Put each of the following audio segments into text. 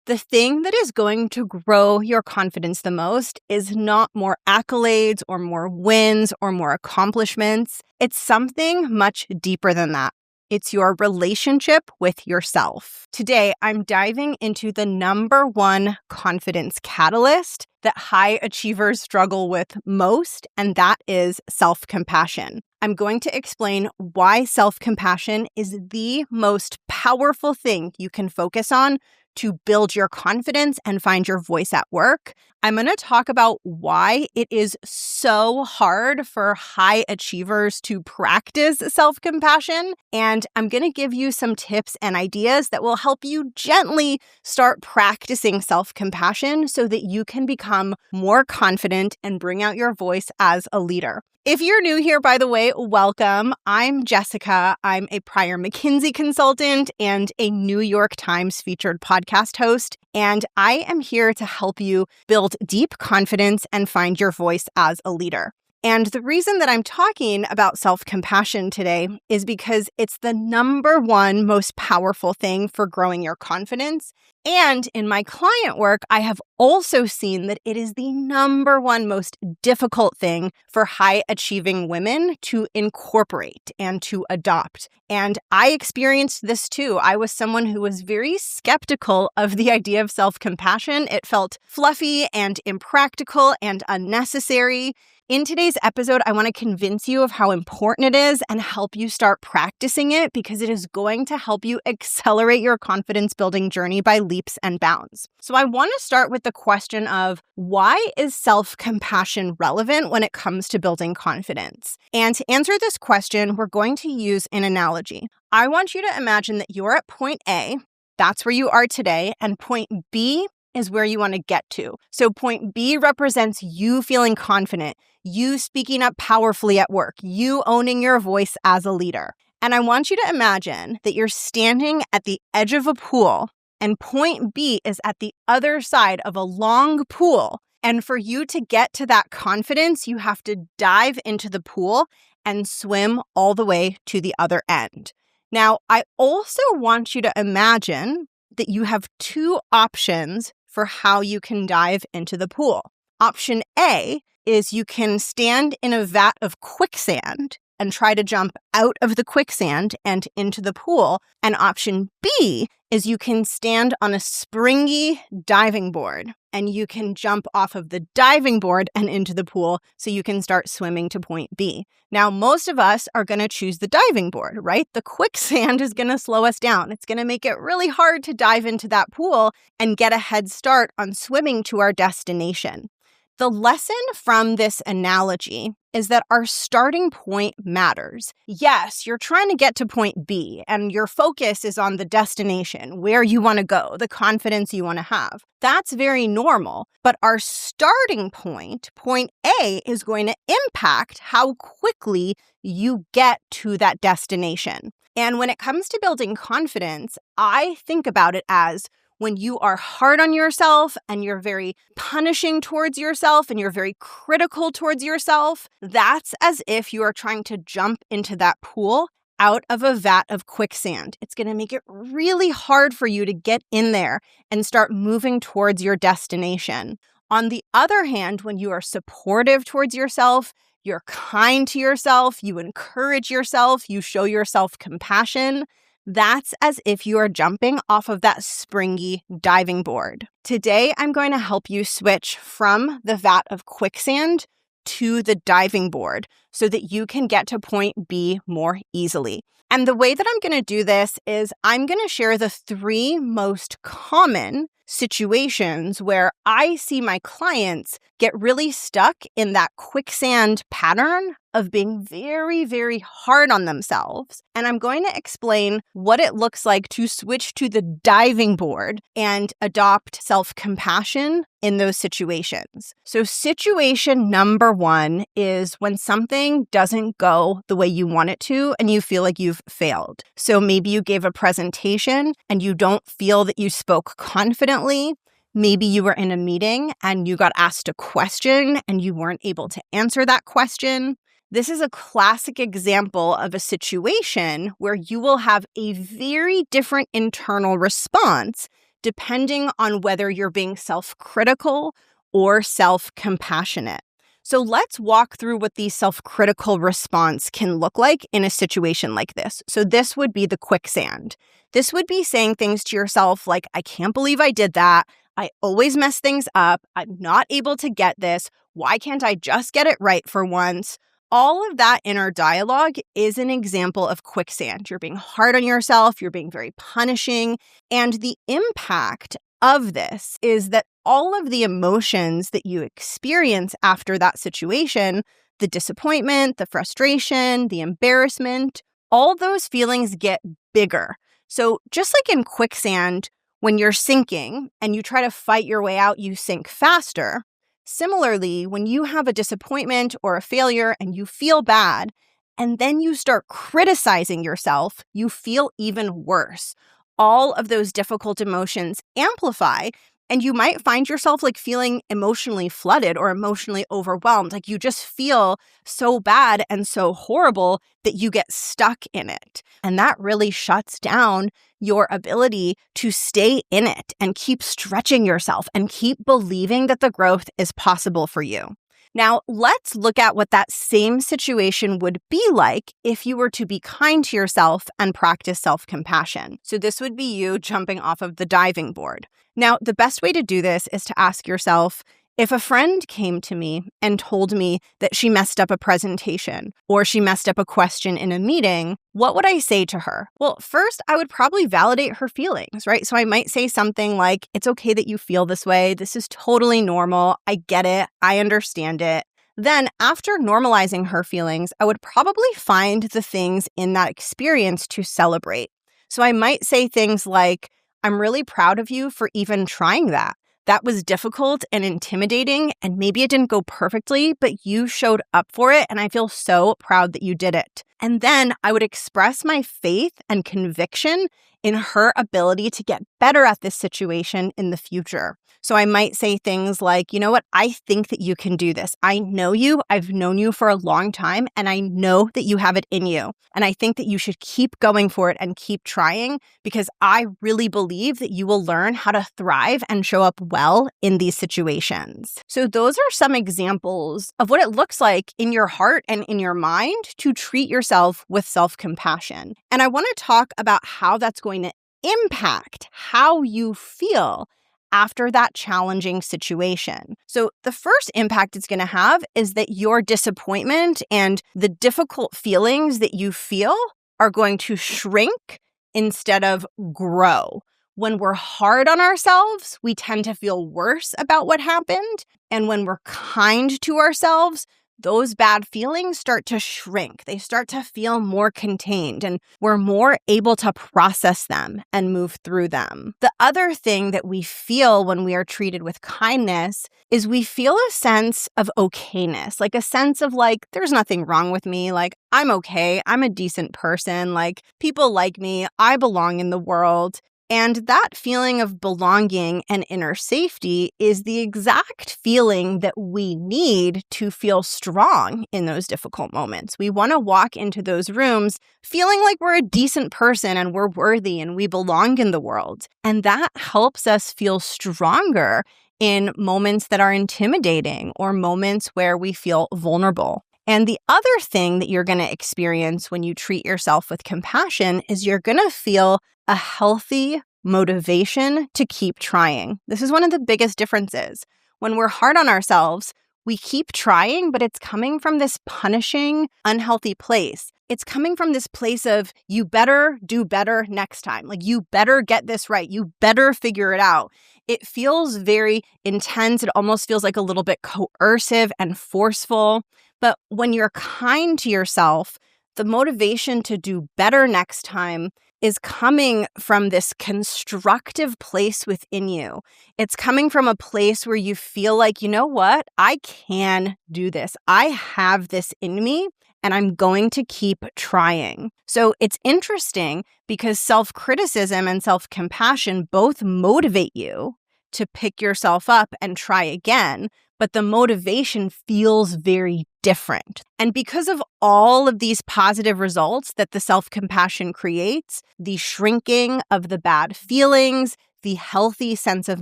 The thing that is going to grow your confidence the most is not more accolades or more wins or more accomplishments. It's something much deeper than that. It's your relationship with yourself. Today, I'm diving into the number one confidence catalyst that high achievers struggle with most, and that is self-compassion. I'm going to explain why self-compassion is the most powerful thing you can focus on to build your confidence and find your voice at work. I'm going to talk about why it is so hard for high achievers to practice self-compassion, and I'm going to give you some tips and ideas that will help you gently start practicing self-compassion so that you can become more confident and bring out your voice as a leader. If you're new here, by the way, welcome. I'm Jessica. I'm a prior McKinsey consultant and a New York Times featured podcast host, and I am here to help you build deep confidence and find your voice as a leader. And the reason that I'm talking about self-compassion today is because it's the number one most powerful thing for growing your confidence. And in my client work, I have also seen that it is the number one most difficult thing for high-achieving women to incorporate and to adopt. And I experienced this too. I was someone who was very skeptical of the idea of self-compassion. It felt fluffy and impractical and unnecessary. In today's episode, I want to convince you of how important it is and help you start practicing it because it is going to help you accelerate your confidence building journey by leaps and bounds. So I want to start with the question of why is self-compassion relevant when it comes to building confidence? And to answer this question, we're going to use an analogy. I want you to imagine that you're at point A, that's where you are today, and point B is where you want to get to. So point B represents you feeling confident, you speaking up powerfully at work, you owning your voice as a leader. And I want you to imagine that you're standing at the edge of a pool and point B is at the other side of a long pool. And for you to get to that confidence, you have to dive into the pool and swim all the way to the other end. Now, I also want you to imagine that you have two options for how you can dive into the pool. Option A is you can stand in a vat of quicksand and try to jump out of the quicksand and into the pool. And option B is you can stand on a springy diving board and you can jump off of the diving board and into the pool so you can start swimming to point B. Now, most of us are going to choose the diving board, right? The quicksand is going to slow us down. It's going to make it really hard to dive into that pool and get a head start on swimming to our destination. The lesson from this analogy is that our starting point matters. Yes, you're trying to get to point B and your focus is on the destination, where you want to go, the confidence you want to have. That's very normal, but our starting point, point A, is going to impact how quickly you get to that destination. And when it comes to building confidence, I think about it as when you are hard on yourself and you're very punishing towards yourself and you're very critical towards yourself, that's as if you are trying to jump into that pool out of a vat of quicksand. It's going to make it really hard for you to get in there and start moving towards your destination. On the other hand, when you are supportive towards yourself, you're kind to yourself, you encourage yourself, you show yourself compassion, that's as if you are jumping off of that springy diving board. Today, I'm going to help you switch from the vat of quicksand to the diving board so that you can get to point B more easily. And the way that I'm going to do this is I'm going to share the three most common situations where I see my clients get really stuck in that quicksand pattern of being very, very hard on themselves. And I'm going to explain what it looks like to switch to the diving board and adopt self-compassion in those situations. So situation number one is when something doesn't go the way you want it to and you feel like you've failed. So maybe you gave a presentation and you don't feel that you spoke confidently. Maybe you were in a meeting and you got asked a question and you weren't able to answer that question. This is a classic example of a situation where you will have a very different internal response depending on whether you're being self-critical or self-compassionate. So let's walk through what the self-critical response can look like in a situation like this. So this would be the quicksand. This would be saying things to yourself like, I can't believe I did that. I always mess things up. I'm not able to get this. Why can't I just get it right for once? All of that inner dialogue is an example of quicksand. You're being hard on yourself. You're being very punishing. And the impact of this is that all of the emotions that you experience after that situation, the disappointment, the frustration, the embarrassment, all those feelings get bigger. So just like in quicksand, when you're sinking and you try to fight your way out, you sink faster. Similarly, when you have a disappointment or a failure and you feel bad, and then you start criticizing yourself, you feel even worse. All of those difficult emotions amplify, and you might find yourself like feeling emotionally flooded or emotionally overwhelmed. Like you just feel so bad and so horrible that you get stuck in it. And that really shuts down your ability to stay in it and keep stretching yourself and keep believing that the growth is possible for you. Now, let's look at what that same situation would be like if you were to be kind to yourself and practice self-compassion. So this would be you jumping off of the diving board. Now, the best way to do this is to ask yourself, if a friend came to me and told me that she messed up a presentation or she messed up a question in a meeting, what would I say to her? Well, first, I would probably validate her feelings, right? So I might say something like, it's okay that you feel this way. This is totally normal. I get it. I understand it. Then after normalizing her feelings, I would probably find the things in that experience to celebrate. So I might say things like, I'm really proud of you for even trying that. That was difficult and intimidating, and maybe it didn't go perfectly, but you showed up for it, and I feel so proud that you did it. And then I would express my faith and conviction in her ability to get better at this situation in the future. So I might say things like, you know what, I think that you can do this. I know you, I've known you for a long time, and I know that you have it in you. And I think that you should keep going for it and keep trying because I really believe that you will learn how to thrive and show up well in these situations. So those are some examples of what it looks like in your heart and in your mind to treat yourself with self-compassion. And I want to talk about how that's going to impact how you feel after that challenging situation. So the first impact it's going to have is that your disappointment and the difficult feelings that you feel are going to shrink instead of grow. When we're hard on ourselves, we tend to feel worse about what happened. And when we're kind to ourselves, those bad feelings start to shrink. They start to feel more contained, and we're more able to process them and move through them. The other thing that we feel when we are treated with kindness is we feel a sense of okayness, like a sense of like, there's nothing wrong with me. Like, I'm okay. I'm a decent person. Like, people like me. I belong in the world. And that feeling of belonging and inner safety is the exact feeling that we need to feel strong in those difficult moments. We want to walk into those rooms feeling like we're a decent person and we're worthy and we belong in the world. And that helps us feel stronger in moments that are intimidating or moments where we feel vulnerable. And the other thing that you're going to experience when you treat yourself with compassion is you're going to feel a healthy motivation to keep trying. This is one of the biggest differences. When we're hard on ourselves, we keep trying, but it's coming from this punishing, unhealthy place. It's coming from this place of, you better do better next time. Like, you better get this right. You better figure it out. It feels very intense. It almost feels like a little bit coercive and forceful. But when you're kind to yourself, the motivation to do better next time is coming from this constructive place within you. It's coming from a place where you feel like, you know what? I can do this. I have this in me, and I'm going to keep trying. So it's interesting because self-criticism and self-compassion both motivate you to pick yourself up and try again, but the motivation feels very different. And because of all of these positive results that the self-compassion creates, the shrinking of the bad feelings, the healthy sense of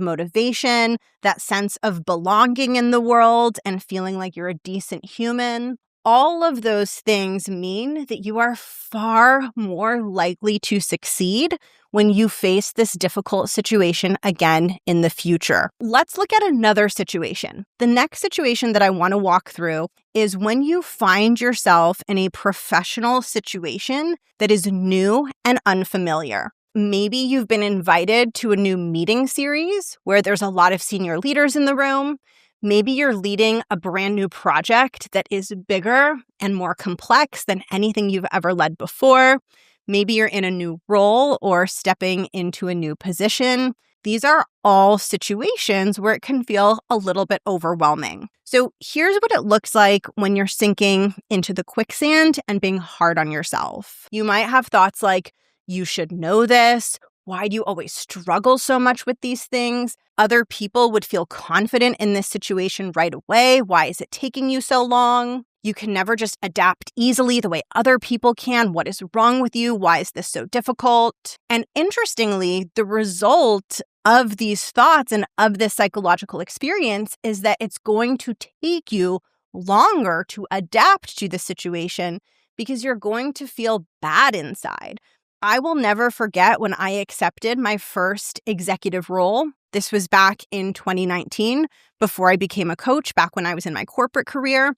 motivation, that sense of belonging in the world and feeling like you're a decent human. All of those things mean that you are far more likely to succeed when you face this difficult situation again in the future. Let's look at another situation. The next situation that I want to walk through is when you find yourself in a professional situation that is new and unfamiliar. Maybe you've been invited to a new meeting series where there's a lot of senior leaders in the room. Maybe you're leading a brand new project that is bigger and more complex than anything you've ever led before. Maybe you're in a new role or stepping into a new position. These are all situations where it can feel a little bit overwhelming. So here's what it looks like when you're sinking into the quicksand and being hard on yourself. You might have thoughts like, you should know this. Why do you always struggle so much with these things? Other people would feel confident in this situation right away. Why is it taking you so long? You can never just adapt easily the way other people can. What is wrong with you? Why is this so difficult? And interestingly, the result of these thoughts and of this psychological experience is that it's going to take you longer to adapt to the situation because you're going to feel bad inside. I will never forget when I accepted my first executive role. This was back in 2019, before I became a coach, back when I was in my corporate career.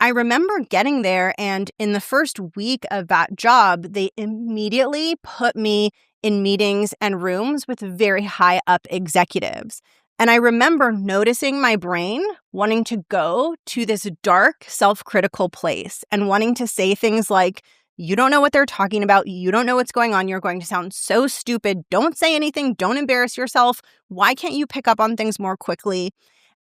I remember getting there, and in the first week of that job, they immediately put me in meetings and rooms with very high up executives. And I remember noticing my brain wanting to go to this dark, self-critical place and wanting to say things like, you don't know what they're talking about. You don't know what's going on. You're going to sound so stupid. Don't say anything. Don't embarrass yourself. Why can't you pick up on things more quickly?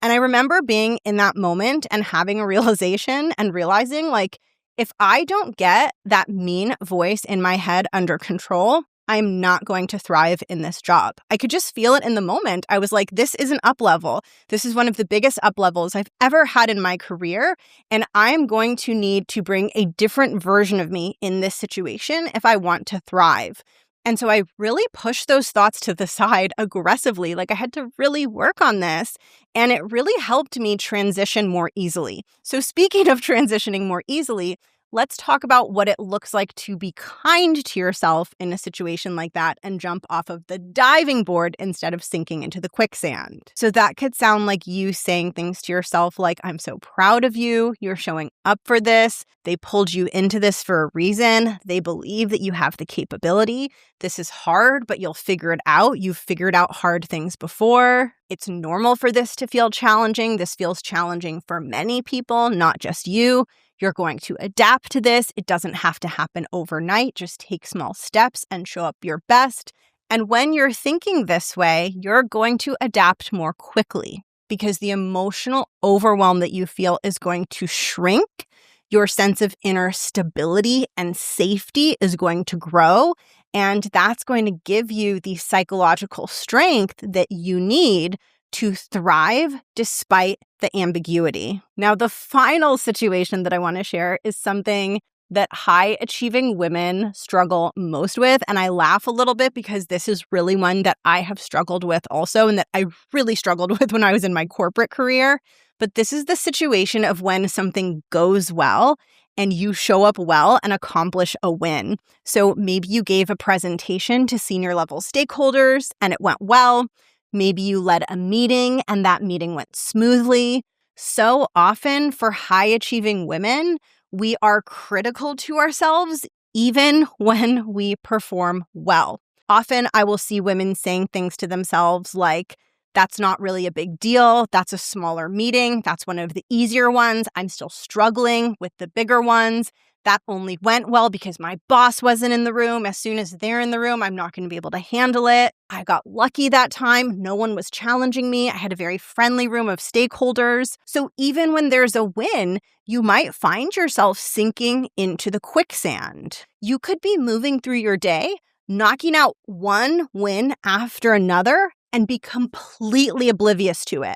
And I remember being in that moment and having a realization and realizing, like, if I don't get that mean voice in my head under control, I'm not going to thrive in this job. I could just feel it in the moment. I was like, this is an up level. This is one of the biggest up levels I've ever had in my career. And I'm going to need to bring a different version of me in this situation if I want to thrive. And so I really pushed those thoughts to the side aggressively. Like, I had to really work on this. And it really helped me transition more easily. So speaking of transitioning more easily, let's talk about what it looks like to be kind to yourself in a situation like that and jump off of the diving board instead of sinking into the quicksand. So that could sound like you saying things to yourself like, I'm so proud of you. You're showing up for this. They pulled you into this for a reason. They believe that you have the capability. This is hard, but you'll figure it out. You've figured out hard things before. It's normal for this to feel challenging. This feels challenging for many people, not just you. You're going to adapt to this. It doesn't have to happen overnight. Just take small steps and show up your best. And when you're thinking this way, you're going to adapt more quickly because the emotional overwhelm that you feel is going to shrink. Your sense of inner stability and safety is going to grow. And that's going to give you the psychological strength that you need to thrive despite the ambiguity. Now, the final situation that I want to share is something that high-achieving women struggle most with. And I laugh a little bit because this is really one that I have struggled with also, and that I really struggled with when I was in my corporate career. But this is the situation of when something goes well and you show up well and accomplish a win. So maybe you gave a presentation to senior level stakeholders and it went well. Maybe you led a meeting and that meeting went smoothly. So often for high-achieving women, we are critical to ourselves even when we perform well. Often I will see women saying things to themselves like, that's not really a big deal. That's a smaller meeting. That's one of the easier ones. I'm still struggling with the bigger ones. That only went well because my boss wasn't in the room. As soon as they're in the room, I'm not going to be able to handle it. I got lucky that time. No one was challenging me. I had a very friendly room of stakeholders. So even when there's a win, you might find yourself sinking into the quicksand. You could be moving through your day, knocking out one win after another, and be completely oblivious to it.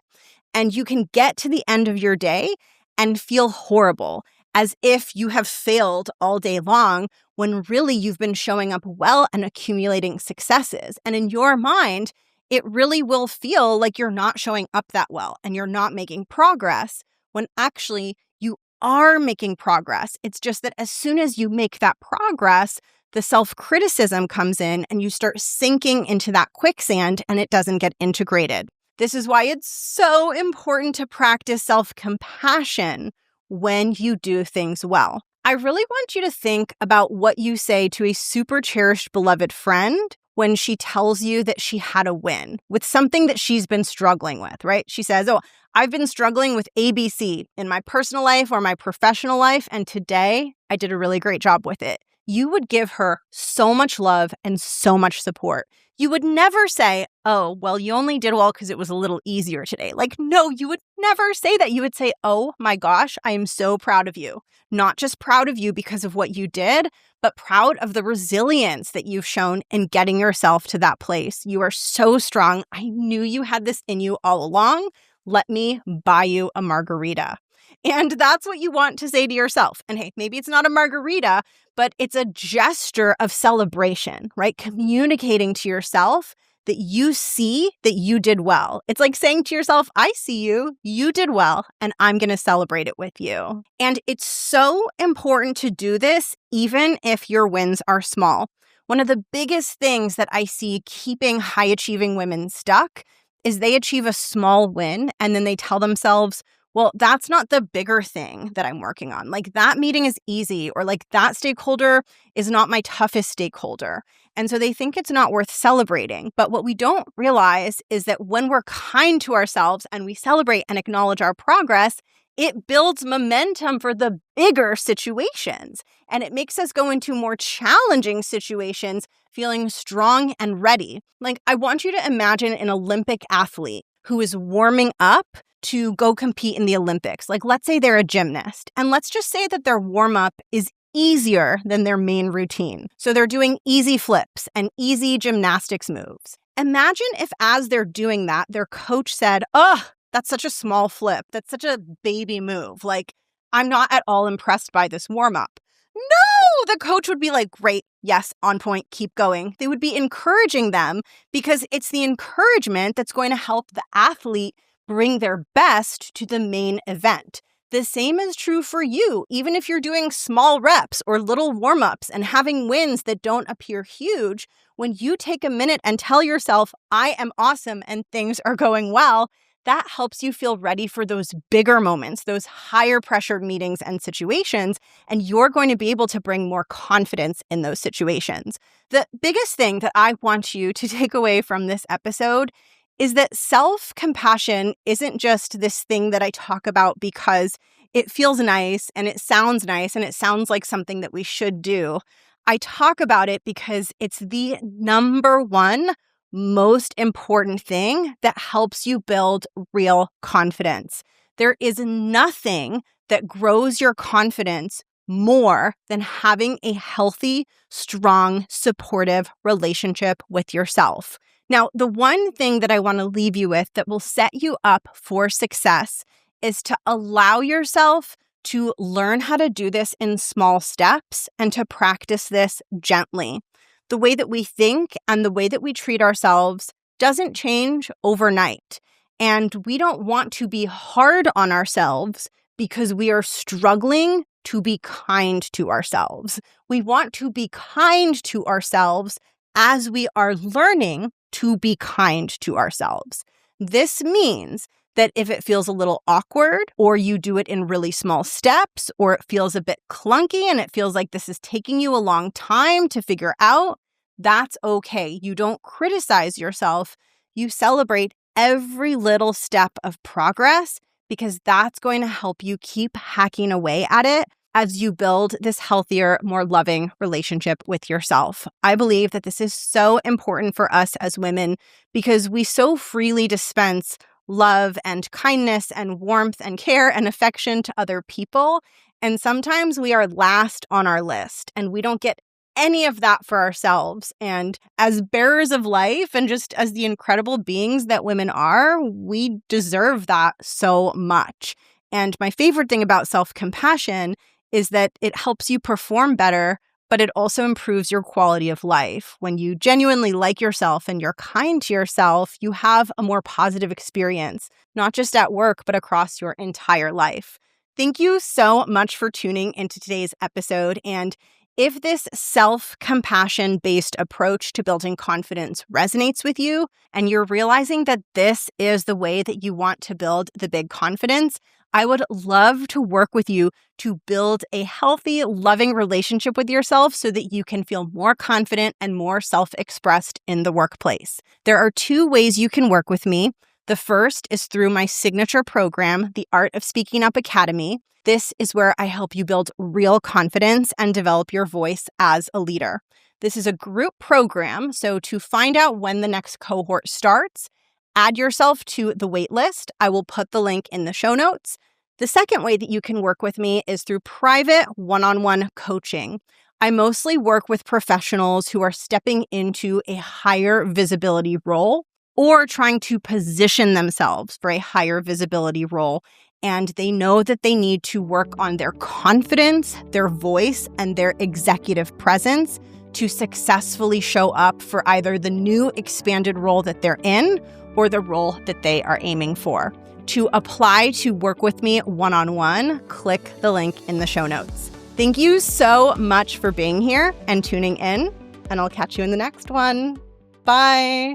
And you can get to the end of your day and feel horrible, as if you have failed all day long, when really you've been showing up well and accumulating successes. And in your mind, it really will feel like you're not showing up that well and you're not making progress when actually you are making progress. It's just that as soon as you make that progress, the self-criticism comes in and you start sinking into that quicksand and it doesn't get integrated. This is why it's so important to practice self-compassion when you do things well. I really want you to think about what you say to a super cherished beloved friend when she tells you that she had a win with something that she's been struggling with, right? She says, "Oh, I've been struggling with ABC in my personal life or my professional life, and today I did a really great job with it." You would give her so much love and so much support. You would never say, "Oh, well, you only did well because it was a little easier today." Like, no, you would never say that. You would say, "Oh my gosh, I am so proud of you." Not just proud of you because of what you did, but proud of the resilience that you've shown in getting yourself to that place. You are so strong. I knew you had this in you all along. Let me buy you a margarita. And that's what you want to say to yourself. And hey, maybe it's not a margarita, but it's a gesture of celebration, right? Communicating to yourself that you see that you did well. It's like saying to yourself, "I see you, you did well, and I'm going to celebrate it with you." And it's so important to do this even if your wins are small. One of the biggest things that I see keeping high-achieving women stuck is they achieve a small win and then they tell themselves, "Well, that's not the bigger thing that I'm working on. Like that meeting is easy," or like that stakeholder is not my toughest stakeholder. And so they think it's not worth celebrating. But what we don't realize is that when we're kind to ourselves and we celebrate and acknowledge our progress, it builds momentum for the bigger situations. And it makes us go into more challenging situations feeling strong and ready. Like, I want you to imagine an Olympic athlete who is warming up to go compete in the Olympics. Like, let's say they're a gymnast, and let's just say that their warm-up is easier than their main routine. So they're doing easy flips and easy gymnastics moves. Imagine if as they're doing that, their coach said, "Oh, that's such a small flip. That's such a baby move. Like, I'm not at all impressed by this warm-up." No, the coach would be like, "Great, yes, on point, keep going." They would be encouraging them because it's the encouragement that's going to help the athlete bring their best to the main event. The same is true for you, even if you're doing small reps or little warm-ups and having wins that don't appear huge. When you take a minute and tell yourself, "I am awesome and things are going well," that helps you feel ready for those bigger moments, those higher pressured meetings and situations, and you're going to be able to bring more confidence in those situations. The biggest thing that I want you to take away from this episode is that self-compassion isn't just this thing that I talk about because it feels nice and it sounds like something that we should do. I talk about it because it's the number one most important thing that helps you build real confidence. There is nothing that grows your confidence more than having a healthy, strong, supportive relationship with yourself. Now, the one thing that I want to leave you with that will set you up for success is to allow yourself to learn how to do this in small steps and to practice this gently. The way that we think and the way that we treat ourselves doesn't change overnight. And we don't want to be hard on ourselves because we are struggling to be kind to ourselves. We want to be kind to ourselves as we are learning to be kind to ourselves. This means that if it feels a little awkward, or you do it in really small steps, or it feels a bit clunky and it feels like this is taking you a long time to figure out, that's okay. You don't criticize yourself. You celebrate every little step of progress because that's going to help you keep hacking away at it as you build this healthier, more loving relationship with yourself. I believe that this is so important for us as women because we so freely dispense love and kindness and warmth and care and affection to other people. And sometimes we are last on our list and we don't get any of that for ourselves. And as bearers of life and just as the incredible beings that women are, we deserve that so much. And my favorite thing about self-compassion is that it helps you perform better but it also improves your quality of life. When you genuinely like yourself and you're kind to yourself, you have a more positive experience, not just at work, but across your entire life. Thank you so much for tuning into today's episode. And if this self-compassion based approach to building confidence resonates with you, and you're realizing that this is the way that you want to build the big confidence, I would love to work with you to build a healthy, loving relationship with yourself so that you can feel more confident and more self-expressed in the workplace. There are 2 ways you can work with me. The first is through my signature program, the Art of Speaking Up Academy. This is where I help you build real confidence and develop your voice as a leader. This is a group program, so to find out when the next cohort starts, add yourself to the wait list. I will put the link in the show notes. The second way that you can work with me is through private one-on-one coaching. I mostly work with professionals who are stepping into a higher visibility role or trying to position themselves for a higher visibility role. And they know that they need to work on their confidence, their voice, and their executive presence to successfully show up for either the new expanded role that they're in or the role that they are aiming for. To apply to work with me one-on-one, click the link in the show notes. Thank you so much for being here and tuning in, and I'll catch you in the next one. Bye.